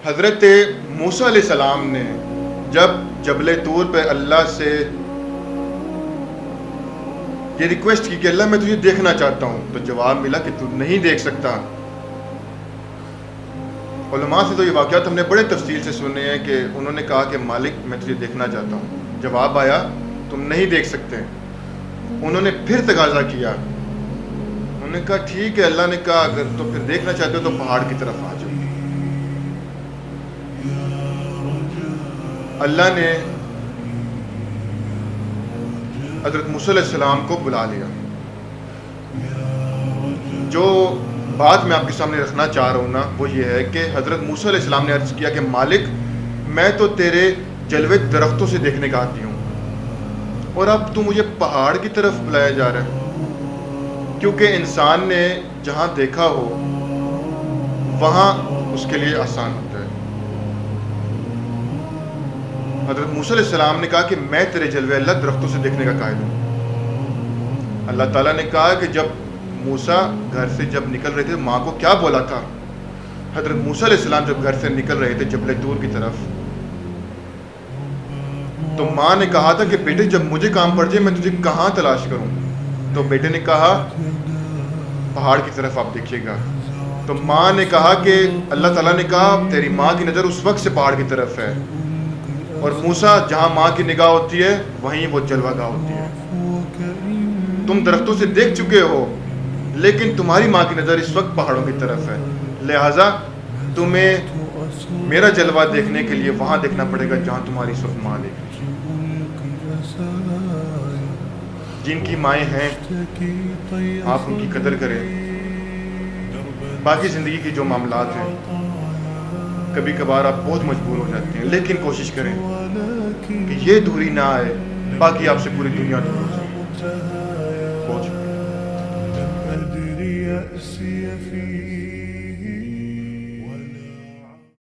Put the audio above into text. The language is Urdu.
حضرت موسیٰ علیہ السلام نے جب جبل طور پہ اللہ سے یہ ریکویسٹ کی کہ اللہ میں تجھے دیکھنا چاہتا ہوں، تو جواب ملا کہ تو نہیں دیکھ سکتا۔ علماء سے تو یہ واقعات ہم نے بڑے تفصیل سے سنے ہیں کہ انہوں نے کہا کہ مالک میں تجھے دیکھنا چاہتا ہوں، جواب آیا تم نہیں دیکھ سکتے۔ انہوں نے پھر تقاضا کیا، انہوں نے کہا ٹھیک ہے، اللہ نے کہا اگر تو پھر دیکھنا چاہتے ہو تو پہاڑ کی طرف آ جاؤ۔ اللہ نے حضرت موسیٰ علیہ السلام کو بلا لیا۔ جو بات میں آپ کے سامنے رکھنا چاہ رہا ہوں نا، وہ یہ ہے کہ حضرت موسیٰ علیہ السلام نے عرض کیا کہ مالک میں تو تیرے جلوے درختوں سے دیکھنے کا عادی ہوں، اور اب تو مجھے پہاڑ کی طرف بلایا جا رہا ہے، کیونکہ انسان نے جہاں دیکھا ہو وہاں اس کے لیے آسان ہوتا ہے۔ حضرت موسیٰ علیہ السلام نے کہا کہ میں تیرے جلوے اللہ درختوں سے دیکھنے کا قائل ہوں۔ اللہ تعالیٰ نے کہا کہ جب موسیٰ گھر سے جب نکل رہے تھے ماں کو کیا بولا تھا؟ حضرت موسیٰ علیہ السلام جب گھر سے نکل رہے تھے جبل طور کی طرف، تو ماں نے کہا تھا کہ بیٹے جب مجھے کام پڑ جائے میں تجھے کہاں تلاش کروں؟ تو بیٹے نے کہا پہاڑ کی طرف آپ دیکھیے گا۔ تو ماں نے کہا کہ اللہ تعالیٰ نے کہا تیری ماں کی نظر اس وقت سے پہاڑ کی طرف ہے، اور موسیٰ جہاں ماں کی نگاہ ہوتی ہے وہیں وہ جلوہ گاہ ہوتی ہے۔ تم درختوں سے دیکھ چکے ہو، لیکن تمہاری ماں کی نظر اس وقت پہاڑوں کی طرف ہے، لہٰذا تمہیں میرا جلوہ دیکھنے کے لیے وہاں دیکھنا پڑے گا جہاں تمہاری اس وقت ماں دیکھ رہی ہے۔ جن کی مائیں ہیں آپ ان کی قدر کریں۔ باقی زندگی کی جو معاملات ہیں کبھی کبھار آپ بہت مجبور ہو جاتے ہیں، لیکن کوشش کریں کہ یہ دوری نہ آئے، باقی آپ سے پوری دنیا دور ہو جائے۔ بہت شکریہ۔